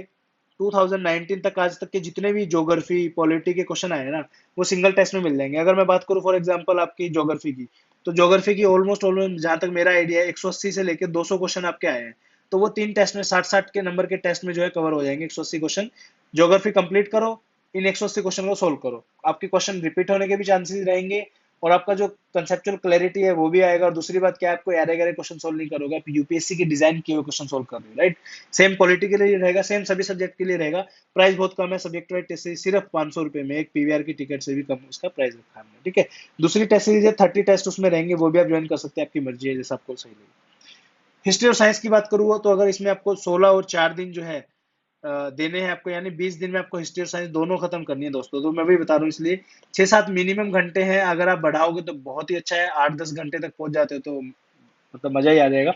2019 तक आज तक के जितने भी ज्योग्राफी पॉलिटी के क्वेश्चन आए हैं ना, वो सिंगल टेस्ट में मिल जाएंगे। अगर मैं बात करूं फॉर एग्जांपल आपकी ज्योग्राफी की, तो ज्योग्राफी की ऑलमोस्ट ऑलमोस्ट जहां तक मेरा आइडिया है 180 से लेकर 200 क्वेश्चन आपके आए हैं। तो वो 3 टेस्ट में 60-60 के नंबर के टेस्ट में जो है कवर हो जाएंगे 180 क्वेश्चन। ज्योग्राफी कंप्लीट करो, इन 180 क्वेश्चन को सोल्व करो, आपके क्वेश्चन रिपीट होने के भी चांसेस रहेंगे, और आपका जो कंसेप्चुअल क्लैरिटी है वो भी आएगा। और दूसरी बात क्या है, आपको यारे गहरे क्वेश्चन सोल्व नहीं करोगे, आप यूपीएससी की डिजाइन किए हुए क्वेश्चन सोल्व कर रहे हो, राइट। सेम पॉलिटी के लिए रहेगा, सेम सभी सब्जेक्ट के लिए रहेगा। प्राइस बहुत कम है, सब्जेक्ट वाइज टेस्ट सीरीज सिर्फ 500 रुपए में, एक पीवीआर की टिकट से भी कम उसका प्राइस रखा है हमने, ठीक है। दूसरी टेस्ट सीरीज है 30 टेस्ट उसमें रहेंगे, वो भी आप ज्वाइन कर सकते हैं, आपकी मर्जी है जैसा आपको सही लगे। हिस्ट्री और साइंस की बात करूँ तो अगर इसमें आपको 16 और 4 दिन जो है देने हैं आपको, यानी 20 दिन में आपको हिस्ट्री और साइंस दोनों खत्म करनी है दोस्तों। तो मैं भी बता रहा हूँ, इसलिए 6-7 मिनिमम घंटे हैं, अगर आप बढ़ाओगे तो बहुत ही अच्छा है, 8-10 घंटे तक पहुंच जाते हो तो मतलब मजा ही आ जाएगा,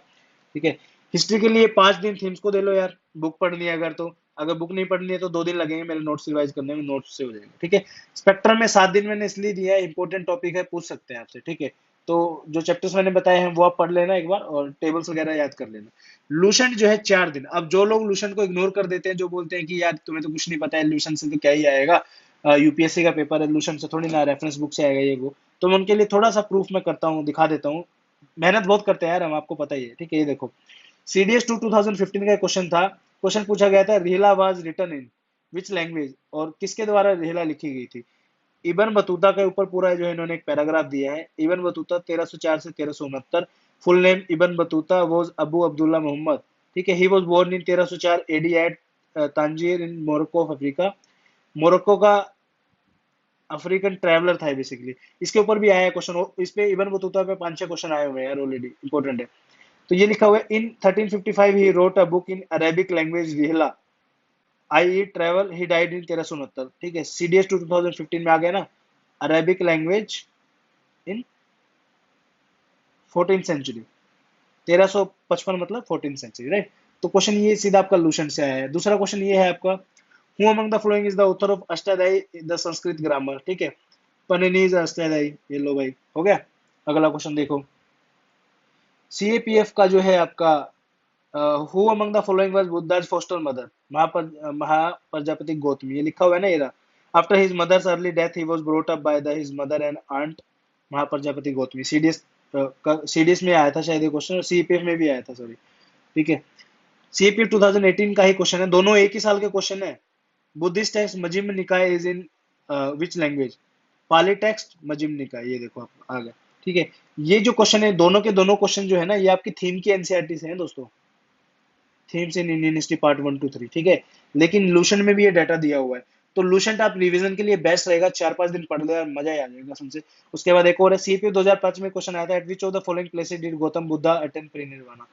ठीक है। हिस्ट्री के लिए 5 दिन थीम्स को दे लो यार, बुक पढ़नी है अगर तो, अगर बुक नहीं पढ़नी है तो 2 दिन लगेंगे मेरे नोट्स रिवाइज करने में, नोट्स से हो जाएगा, ठीक है। स्पेक्ट्रम में 7 दिन मैंने इसलिए दिया है, इंपॉर्टेंट टॉपिक है, पूछ सकते हैं आपसे, ठीक है। तो जो चैप्टर्स मैंने बताए हैं वो आप पढ़ लेना एक बार, और टेबल्स वगैरह याद कर लेना। लूसेंट जो है 4 दिन। अब जो लोग लूसेंट को इग्नोर कर देते हैं, जो बोलते हैं कि यार तुम्हें तो कुछ नहीं पता है, लूसेंट से तो क्या ही आएगा, यूपीएससी का पेपर है, लूसेंट से थोड़ी ना रेफरेंस बुक से आएगा ये वो, तो मैं उनके लिए थोड़ा सा प्रूफ मैं करता हूँ, दिखा देता हूँ। मेहनत बहुत करते हैं यार हम, आपको पता ही है, ठीक है। ये देखो, सीडीएस 2015 का क्वेश्चन था। क्वेश्चन पूछा गया था, Rihla was written in which language, और किसके द्वारा रिहला लिखी गई थी। इबन बतूता के ऊपर पूरा जो है इन्होंने एक पैराग्राफ दिया है। इबन बतूता 1304 से 1369, full name Ibn Battuta was Abu Abdullah Muhammad, ठीक है। He was born in 1304 AD at Tangier in Morocco of Africa. Morocco का अफ्रीकन ट्रैवलर था बेसिकली। इसके ऊपर भी आया है क्वेश्चन, इस पे इबन बतूता पे 5-6 क्वेश्चन आए हुए हैं यार ऑलरेडी, इंपॉर्टेंट है। तो ये लिखा हुआ है, in 1355 he wrote a book in Arabic language Rihla I travel, he died in 1369, ठीक है। सीडीएस 2015 में आ गया ना, Arabic language in 14th century, 1355 मतलब 14th सेंचुरी, राइट। तो क्वेश्चन ये सीधा आपका लूसेंट से आया है। दूसरा क्वेश्चन ये है आपका, who among the following is the author of Ashtadhyayi the Sanskrit grammar, ठीक है। पनिनीज अष्टाध्यायी, ये लो भाई, हो गया। अगला क्वेश्चन देखो, सीएपीएफ का जो है आपका, who among the following was Buddha's foster mother, Mahaprajapati Gautami, ये लिखा हुआ है ना, ये रहा। After his mother's early death he was brought up by the his mother and aunt, Mahaprajapati Gautami. CDS CDS में आया था शायद ये क्वेश्चन, और सीपीएफ में भी आया था, सॉरी, ठीक है। सीपीएफ 2018 का ही क्वेश्चन है, दोनों एक ही साल के क्वेश्चन है। Buddhist text Majjhima Nikaya is in which language, Pali text Majjhima Nikaya, ये देखो आप आ गया, ठीक है। ये जो क्वेश्चन है, दोनों के दोनों क्वेश्चन जो है ना, ये आपकी थीम की एनसीईआरटी से हैं दोस्तों, themes in Indian history part 1 2 3, ठीक है। लेकिन लूसेंट में भी ये डाटा दिया हुआ है, तो लूसेंट आप रिवीजन के लिए बेस्ट रहेगा, 4-5 दिन पढ़ लो यार, मजा ही आ जाएगा समझे। उसके बाद एक और है, सीपी 2005 में क्वेश्चन आया था, at which of the following places did Gautam Buddha attend parinirvana,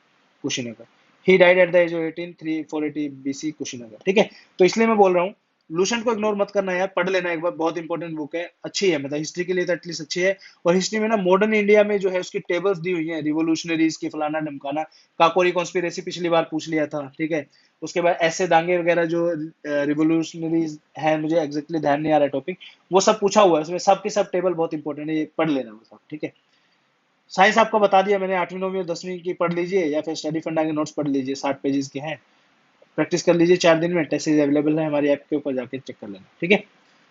Kushinagar. He died at the age of 18 480 BC, Kushinagar, ठीक है। तो इसलिए मैं बोल रहा हूँ, लूसेंट को इग्नोर मत करना यार, पढ़ लेना एक बार, बहुत इंपॉर्टेंट बुक है, अच्छी है, मतलब हिस्ट्री के लिए तो एटलीस्ट अच्छी है। और हिस्ट्री में ना मॉडर्न इंडिया में जो है उसकी टेबल्स दी हुई है, रिवोल्यूशनरीज की, फलाना ढमकाना, काकोरी कॉन्स्पिरेसी पिछली बार पूछ लिया था, ठीक है। उसके बाद ऐसे दांगे वगैरह जो रिवोल्यूशनरीज है, मुझे एग्जैक्टली ध्यान नहीं आ रहा टॉपिक, वो सब पूछा हुआ है उसमें, सब के सब टेबल बहुत इंपॉर्टेंट है, ये पढ़ लेना वो सब, ठीक है। साइंस आपको बता दिया मैंने, 8वीं 9वीं और 10वीं की पढ़ लीजिए, या फिर स्टडी फंडा के नोट्स पढ़ लीजिए, 60 पेजेस के हैं, प्रैक्टिस कर लीजिए 4 दिन में, टेस्ट सीरीज अवेलेबल है हमारी ऐप के ऊपर, जाके चेक कर लेना, ठीक है।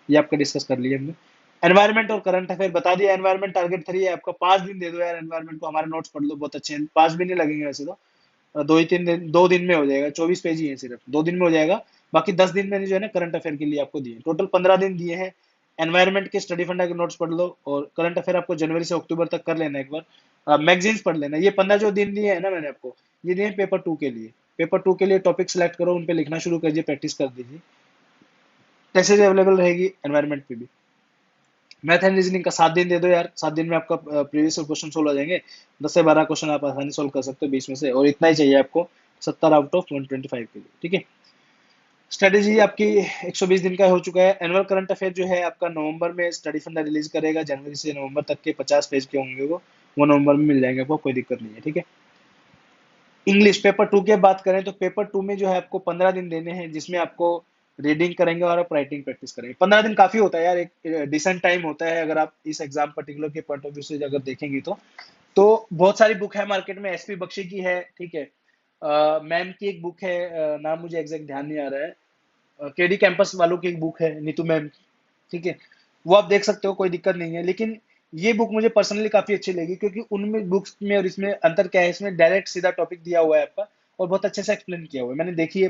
ये आपका डिस्कस कर लिए हमने। एनवायरमेंट और करंट अफेयर बता दिया, एनवायरमेंट टारगेट 3 है आपका, 5 दिन दे दो यार एनवायरमेंट को, हमारे नोट्स पढ़ लो, बहुत अच्छे हैं, 5 भी नहीं लगेंगे वैसे तो, 2 ही 3 दिन, 2 दिन में हो जाएगा, 24 पेज ही है सिर्फ, 2 दिन में हो जाएगा। बाकी 10 दिन मैंने जो है ना करंट अफेयर के लिए आपको दिए, टोटल 15 दिन दिए हैं। एनवायरमेंट के स्टडी फंडा के नोट्स पढ़ लो, और करंट अफेयर आपको जनवरी से अक्टूबर तक कर लेना एक बार, मैगजीन्स पढ़ लेना। ये 15 जो दिन दिए हैं ना मैंने आपको, ये दिए पेपर 2 के लिए। पेपर 2 के लिए टॉपिक सेलेक्ट करो, उन पे लिखना शुरू कीजिए, प्रैक्टिस कर दीजिए, टेस्ट अवेलेबल रहेगी एनवायरमेंट पे भी। मैथ एंड रीजनिंग का 7 दिन दे दो यार, 7 दिन में आपका प्रीवियस क्वेश्चन सोल्व हो जाएंगे, 10 से 12 क्वेश्चन आप आसानी सोल्व कर सकते हो 20 में से, और इतना ही चाहिए आपको 70 आउट ऑफ 125 के लिए, ठीक है। स्ट्रेटेजी आपकी 120 दिन का हो चुका है। एनुअल करंट अफेयर जो है आपका नवंबर में स्टडी फंडा रिलीज करेगा, जनवरी से नवंबर तक के 50 पेज के होंगे वो नवंबर में मिल जाएंगे आपको, कोई दिक्कत नहीं है, ठीक है। इंग्लिश पेपर 2 की बात करें तो पेपर 2 में जो है आपको 15 दिन देने हैं, जिसमें आपको रीडिंग करेंगे और आप राइटिंग प्रैक्टिस करेंगे। 15 दिन काफी होता है यार, एक डिसेंट टाइम होता है, अगर आप इस एग्जाम पर्टिकुलर के पॉइंट ऑफ व्यू से अगर देखेंगे तो बहुत सारी बुक है मार्केट में, एसपी बख्शी की है, ठीक है। मैम की एक बुक है, नाम मुझे एग्जैक्ट ध्यान नहीं आ रहा है, केडी कैंपस वालों की एक बुक है, नीतू मैम, ठीक है, वो आप देख सकते हो, कोई दिक्कत नहीं है। लेकिन ये बुक मुझे पर्सनली काफी अच्छी लगी, क्योंकि उनमें बुक्स में और इसमें अंतर क्या है, इसमें डायरेक्ट सीधा टॉपिक दिया हुआ है आपका, और बहुत अच्छे से एक्सप्लेन किया हुआ है। मैंने देखी है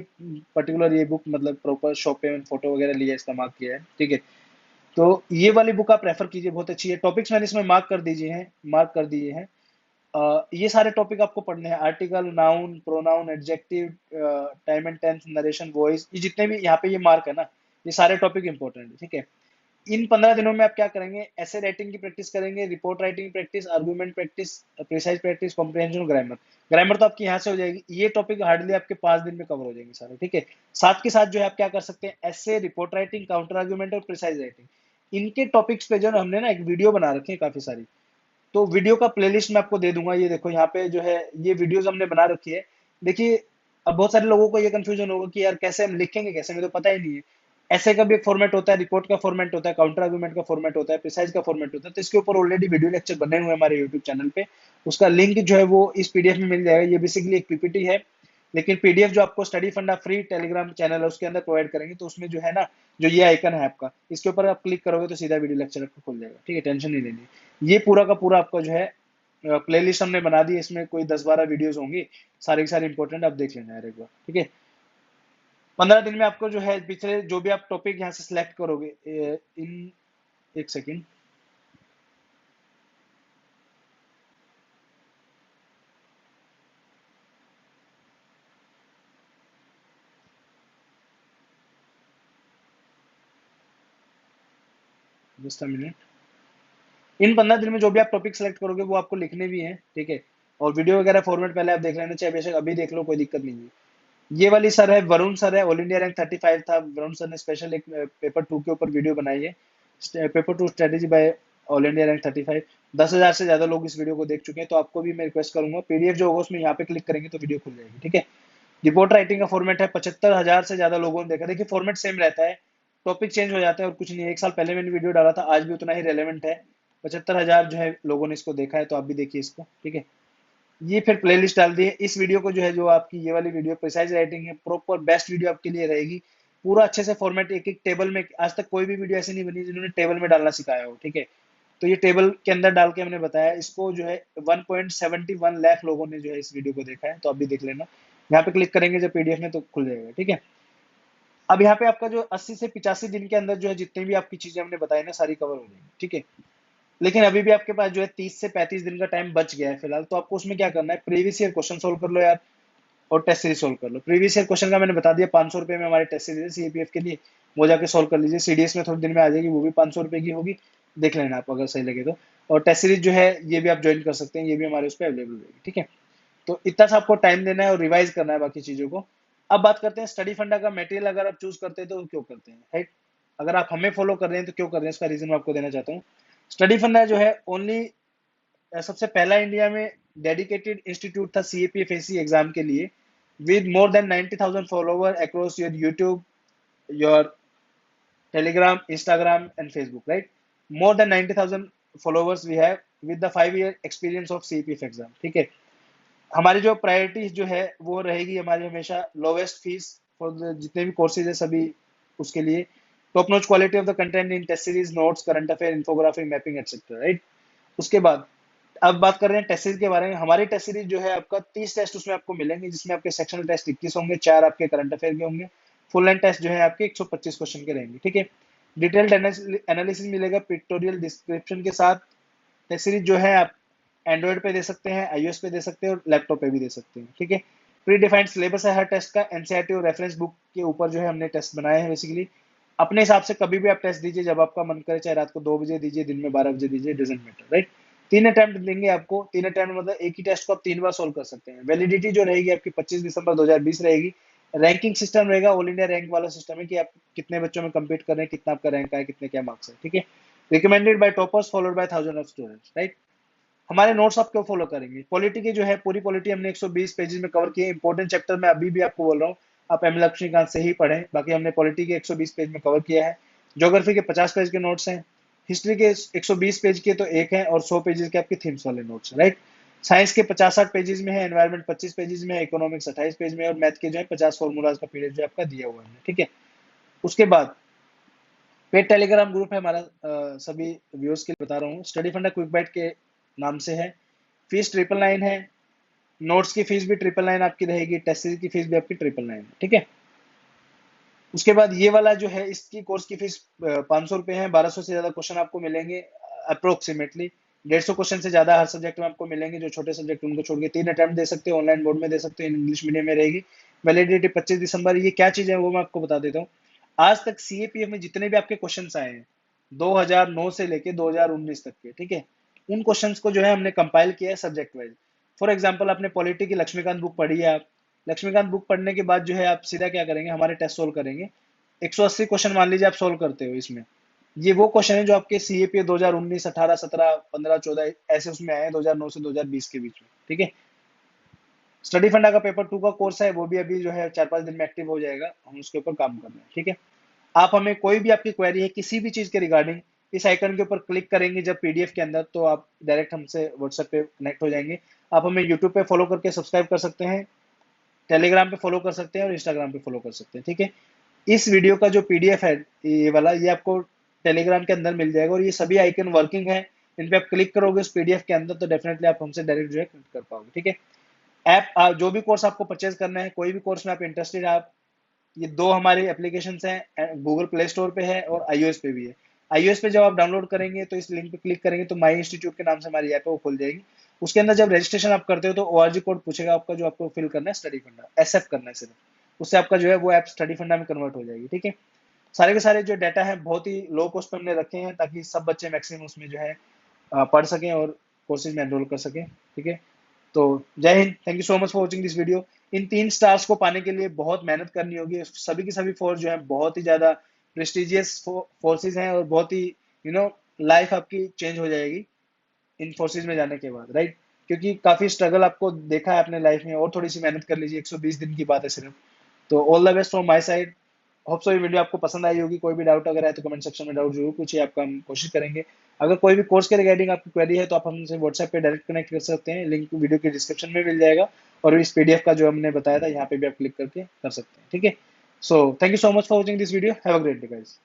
पर्टिकुलर ये बुक, मतलब प्रॉपर शॉप पे फोटो वगैरह लिया, इस्तेमाल किया है, ठीक है। तो ये वाली बुक आप रेफर कीजिए, बहुत अच्छी है। टॉपिक्स मैंने इसमें मार्क कर दिए हैं। ये सारे टॉपिक आपको पढ़ने हैं, article, noun, pronoun, adjective, time and tense, narration, voice, ये जितने भी यहाँ पे ये मार्क है ना, ये सारे टॉपिक इंपॉर्टेंट है, ठीक है। इन 15 दिनों में आप क्या करेंगे, ऐसे राइटिंग की प्रैक्टिस करेंगे, रिपोर्ट राइटिंग की practice, argument practice, precise practice, comprehension, grammar. Grammar तो आपकी यहाँ से हो जाएगी, ये टॉपिक हार्डली आपके 5 दिन में कवर हो जाएंगे सारे, ठीक है। साथ के साथ जो है आप क्या कर सकते हैं, ऐसे, रिपोर्ट राइटिंग, काउंटर आर्गुमेंट और प्रिसाइज राइटिंग, इनके टॉपिक्स पे जो है हमने ना एक वीडियो बना रखी है काफी सारी। तो वीडियो का प्लेलिस्ट मैं आपको दे दूंगा, ये देखो यहाँ पे जो है ये वीडियोस हमने बना रखी है। देखिए, अब बहुत सारे लोगों को ये कंफ्यूजन होगा कि यार कैसे हम लिखेंगे, कैसे, हमें तो पता ही नहीं है। ऐसे का भी एक फॉर्मेट होता है, रिपोर्ट का फॉर्मेट होता है, काउंटर आर्गुमेंट का फॉर्मेट होता है, प्रिसाइज का फॉर्मेट होता है। तो इसके ऊपर ऑलरेडी वीडियो लेक्चर बने हुए हैं हमारे यूट्यूब चैनल पे, उसका लिंक जो है वो इस पीडीएफ में मिल जाएगा। ये बेसिकली एक पीपीटी है, लेकिन पीडीएफ जो आपको स्टडी फंडा फ्री टेलीग्राम चैनल है उसके अंदर प्रोवाइड करेंगे, तो उसमें जो है ना, जो ये आइकन है आपका, इसके ऊपर आप क्लिक करोगे तो सीधा वीडियो लेक्चर आपको खुल जाएगा, ठीक है, टेंशन नहीं लेनी। ये पूरा का पूरा आपका जो है प्लेलिस्ट हमने बना दी है, इसमें कोई 10-12 वीडियोस होंगी, सारे के सारे इंपॉर्टेंट, आप देख लेना यार एक बार, ठीक है। 15 दिन में आपको जो है पिछले जो भी आप टॉपिक यहाँ से सिलेक्ट करोगे, इन, एक सेकेंड, जस्ट अ मिनट। इन 15 दिन में जो भी आप टॉपिक सेलेक्ट करोगे वो आपको लिखने भी हैं, ठीक है। और वीडियो वगैरह फॉर्मेट पहले आप देख लेना, चाहे बेशक अभी देख लो, कोई दिक्कत नहीं है। ये वाली सर है, वरुण सर है, ऑल इंडिया रैंक 35 था। वरुण सर ने स्पेशल एक पेपर 2 के ऊपर वीडियो बनाई है, paper 2 strategy by all India rank 35। 10,000 से ज्यादा लोग इस वीडियो को देख चुके हैं, तो आपको भी मैं रिक्वेस्ट करूंगा, पीडीएफ जो होगा उसमें यहाँ पे क्लिक करेंगे तो वीडियो खुल जाएगी, ठीक है। रिपोर्ट राइटिंग का फॉर्मेट है, 75,000 से ज्यादा लोगों ने देखा। देखिए फॉर्मेट सेम रहता है, टॉपिक चेंज हो जाता है और कुछ नहीं है। एक साल पहले मैंने वीडियो डाला था, आज भी उतना ही रेलेवेंट है। 75,000 जो है लोगों ने इसको देखा है, तो आप भी देखिए इसको, ठीक है। ये फिर प्लेलिस्ट डाल दी है। इस वीडियो को जो है, जो आपकी ये वाली वीडियो प्रिसाइज राइटिंग है, प्रॉपर बेस्ट वीडियो आपके लिए रहेगी। पूरा अच्छे से फॉर्मेट, एक एक टेबल में, आज तक कोई भी वीडियो ऐसी नहीं बनी जिन्होंने टेबल में डालना सिखाया हो, ठीक है। तो ये टेबल के अंदर डाल के हमने बताया, इसको जो है 1.71 लाख लोगों ने जो है इस वीडियो को देखा है, तो आप भी देख लेना। यहाँ पे क्लिक करेंगे जब पीडीएफ में, तो खुल जाएगा, ठीक है। अब यहाँ पे आपका जो 80 से 85 दिन के अंदर जो है जितनी भी आपकी चीजें हमने बताई ना, सारी कवर हो जाएंगी, ठीक है। लेकिन अभी भी आपके पास जो है 30 से 35 दिन का टाइम बच गया है फिलहाल, तो आपको उसमें क्या करना है, प्रीवियस ईयर क्वेश्चन सोल्व कर लो यार, और टेस्ट सीरीज सोल्व कर लो। प्रीवियस ईयर क्वेश्चन का मैंने बता दिया, 500 रुपए में हमारी टेस्ट सीरीज है सीएपीएफ के लिए, वो जाके सोल्व कर लीजिए। सीडीएस में थोड़ी दिन में आ जाएगी, वो भी 500 रुपए की होगी, देख लेना आप अगर सही लगे तो। और टेस्ट सीरीज जो है ये भी आप ज्वाइन कर सकते हैं, ये भी हमारे उस पर अवेलेबल रहेगी, ठीक है। तो इतना सा आपको टाइम देना है और रिवाइज करना है बाकी चीजों को। अब बात करते हैं स्टडी फंडा का मटेरियल, अगर आप चूज करते हैं तो क्यों करते हैं, राइट। अगर आप हमें फॉलो कर रहे हैं तो क्यों कर रहे हैं, इसका रीजन मैं आपको देना चाहता हूँ। स्टडी फंडा जो है ओनली, सबसे पहला इंडिया में डेडिकेटेड इंस्टीट्यूट था सीएपीएफएससी एग्जाम के लिए, with more than 90,000 followers across your YouTube, your Telegram, Instagram, and Facebook, right? More than 90,000 followers we have with the 5 year experience of CPF exam, ठीक है। हमारी जो प्रायोरिटी जो है वो रहेगी हमारी हमेशा लोवेस्ट फीस फॉर जितने भी कोर्सेज है सभी, उसके लिए top notch quality of the content in test series, notes, current affair, infographic, mapping etcetera, right. उसके बाद अब बात कर रहे हैं टेस्ट सीरीज के बारे में। हमारी टेस्ट सीरीज जो है आपका 30 टेस्ट उसमें आपको मिलेंगे, जिसमें आपके सेक्शनल टेस्ट 21 होंगे, 4 आपके करंट अफेयर के होंगे। फुल लेंथ टेस्ट जो है आपके 125 क्वेश्चन के रहेंगे, ठीक है। डिटेल्ड एनालिसिस मिलेगा पिक्टोरियल डिस्क्रिप्शन के साथ। टेस्ट सीरीज जो है आप एंड्रॉइड पे दे सकते हैं, आईओएस पे दे सकते हैं और लैपटॉप पे भी दे सकते हैं, ठीक है। प्री डिफाइंड सिलेबस है हर टेस्ट का, एनसीईआरटी और रेफरेंस बुक के ऊपर जो है हमने टेस्ट बनाए हैं बेसिकली। अपने हिसाब से कभी भी आप टेस्ट दीजिए जब आपका मन करे, चाहे रात को 2 बजे दीजिए, दिन में 12 बजे दीजिए, डजेंट मैटर, राइट। 3 अटेम्प्ट देंगे आपको, 3 अटेम्प्ट मतलब एक ही टेस्ट को आप 3 बार सोल्व कर सकते हैं। वैलिडिटी जो रहेगी आपकी 25 दिसंबर 2020 रहेगी। रैंकिंग सिस्टम रहेगा ऑल इंडिया रैंक वाला सिस्टम है, कि आप कितने बच्चों में कम्पीट कर रहे हैं, कितना आपका रैंक है, कितने क्या मार्क्स है, ठीक है। Recommended by toppers followed by 1000 of students, right. हमारे नोट्स आप क्यों फॉलो करेंगे, पॉलिटी की जो है पूरी पॉलिटी हमने 120 पेजेस में कवर की है। इंपॉर्टेंट चैप्टर में अभी भी आपको बोल रहा हूँ, आप एम लक्ष्मीकांत से ही पढ़ें, बाकी हमने पॉलिटी के 120 पेज में कवर किया है। ज्योग्राफी के 50 पेज के नोट्स हैं, हिस्ट्री के 120 पेज के तो एक है, और 100 पेजेस के आपके थीम्स वाले नोट्स हैं, राइट। साइंस के 50-60 पेजेस में है, एनवायरमेंट 25 पेजेस में है, इकोनॉमिक्स 28 पेज में है, और मैथ के जो है 50 फॉर्मूलाज का पीडीएफ जो आपका दिया हुआ है, ठीक है। उसके बाद पेड टेलीग्राम ग्रुप है हमारा, सभी व्यूअर्स के लिए बता रहा हूँ, स्टडी फंडा क्विक बाइट के नाम से है। फीस 999 है, नोट्स की फीस भी 999 आपकी रहेगी, टेस्ट सीरीज की फीस भी आपकी 999 है, ठीक है। उसके बाद ये वाला जो है, इसकी कोर्स की फीस 500 रुपये है। 1200 से ज्यादा क्वेश्चन आपको मिलेंगे अप्रोक्सीमेटली। 150 क्वेश्चन से ज्यादा हर सब्जेक्ट में आपको मिलेंगे। जो छोटे सब्जेक्ट उनको छोड़ के 3 अटेम्प्ट दे सकते हो, ऑनलाइन बोर्ड में दे सकते हो, इंग्लिश मीडियम में रहेगी। वैलिडिटी 25 दिसंबर। ये क्या चीज है वो मैं आपको बता देता हूँ। आज तक सीएपीएफ में जितने भी आपके क्वेश्चन आए हैं 2009 से लेके 2019 तक के, ठीक है, उन क्वेश्चंस को जो है हमने कंपाइल किया है सब्जेक्ट वाइज। फॉर एग्जांपल आपने पॉलिटी की लक्ष्मीकांत बुक पढ़ी है, आप लक्ष्मीकांत बुक पढ़ने के बाद जो है आप सीधा क्या करेंगे, हमारे टेस्ट सोल्व करेंगे। 180 क्वेश्चन मान लीजिए आप सोल्व करते हो इसमें, ये वो क्वेश्चन है जो आपके सीएपीए 2019, 18, 17, 15, 14 ऐसे उसमें आए हैं 2009 से 2020 के बीच में, ठीक है। स्टडी फंडा का पेपर 2 का कोर्स है, वो भी अभी जो है 4-5 दिन में एक्टिव हो जाएगा, हम उसके ऊपर काम कर रहे हैं, ठीक है। आप हमें कोई भी आपकी क्वेरी है किसी भी चीज के रिगार्डिंग, इस आइकन के ऊपर क्लिक करेंगे जब पीडीएफ के अंदर, तो आप डायरेक्ट हमसे व्हाट्सएप पे कनेक्ट हो जाएंगे। आप हमें यूट्यूब पे फॉलो करके सब्सक्राइब कर सकते हैं, टेलीग्राम पे फॉलो कर सकते हैं और इंस्टाग्राम पे फॉलो कर सकते हैं, ठीक है। इस वीडियो का जो पीडीएफ है ये वाला, ये आपको टेलीग्राम के अंदर मिल जाएगा और ये सभी आइकन वर्किंग है। इन पे आप क्लिक करोगे उस पीडीएफ के अंदर तो डेफिनेटली आप हमसे डायरेक्ट जो है कनेक्ट कर पाओगे, ठीक है। ऐप जो भी कोर्स आपको परचेज करना है, कोई भी कोर्स में आप इंटरेस्टेड है, आप ये दो हमारे एप्लीकेशन हैं, गूगल प्ले स्टोर पे है और आईओएस पे भी है। आईओएस पे जब आप डाउनलोड करेंगे तो इस लिंक पे क्लिक करेंगे तो माई इंस्टीट्यूट के नाम से हमारी ऐप है, वो खुल जाएगी। उसके अंदर जब रजिस्ट्रेशन आप करते हो तो ओआरजी कोड पूछेगा आपका, जो आपको फिल करना है स्टडी फंडा, एक्सेप्ट करना है सिर्फ। उससे आपका जो है वो ऐप स्टडी फंडा में कन्वर्ट हो जाएगी, ठीक है। सारे के सारे जो डाटा है बहुत ही लो कॉस्ट पे हमने रखे हैं ताकि सब बच्चे मैक्सिमम उसमें जो है पढ़ सकें और कोर्सेज में एनरोल कर सकें, ठीक है। तो जय Hind, thank you so much for watching this video. In 3 stars को पाने के लिए बहुत मेहनत करनी होगी। सभी की सभी फोर्स जो है बहुत ही ज्यादा प्रेस्टिजियस फोर्सेज हैं और बहुत ही लाइफ आपकी चेंज हो जाएगी इन फोर्सेज में जाने के बाद, राइट। क्योंकि काफी स्ट्रगल आपको देखा है अपने लाइफ में, और थोड़ी सी मेहनत कर लीजिए, 120 दिन की बात है सिर्फ। तो all the best from my side. Hope so ये वीडियो आपको पसंद आई होगी। कोई भी डाउट अगर है तो कमेंट सेक्शन में डाउट जरूर पूछिए, आपका हम कोशिश करेंगे। अगर कोई भी कोर्स के रिगार्डिंग आपकी क्वेरी है तो आप हमसे व्हाट्सएप पे डायरेक्ट कनेक्ट कर सकते हैं, लिंक वीडियो के डिस्क्रिप्शन में मिल जाएगा। और इस पीडीएफ का जो हमने बताया था यहाँ पे भी आप क्लिक करके कर सकते हैं, ठीक है। So thank you so much for watching this video, have a great day guys.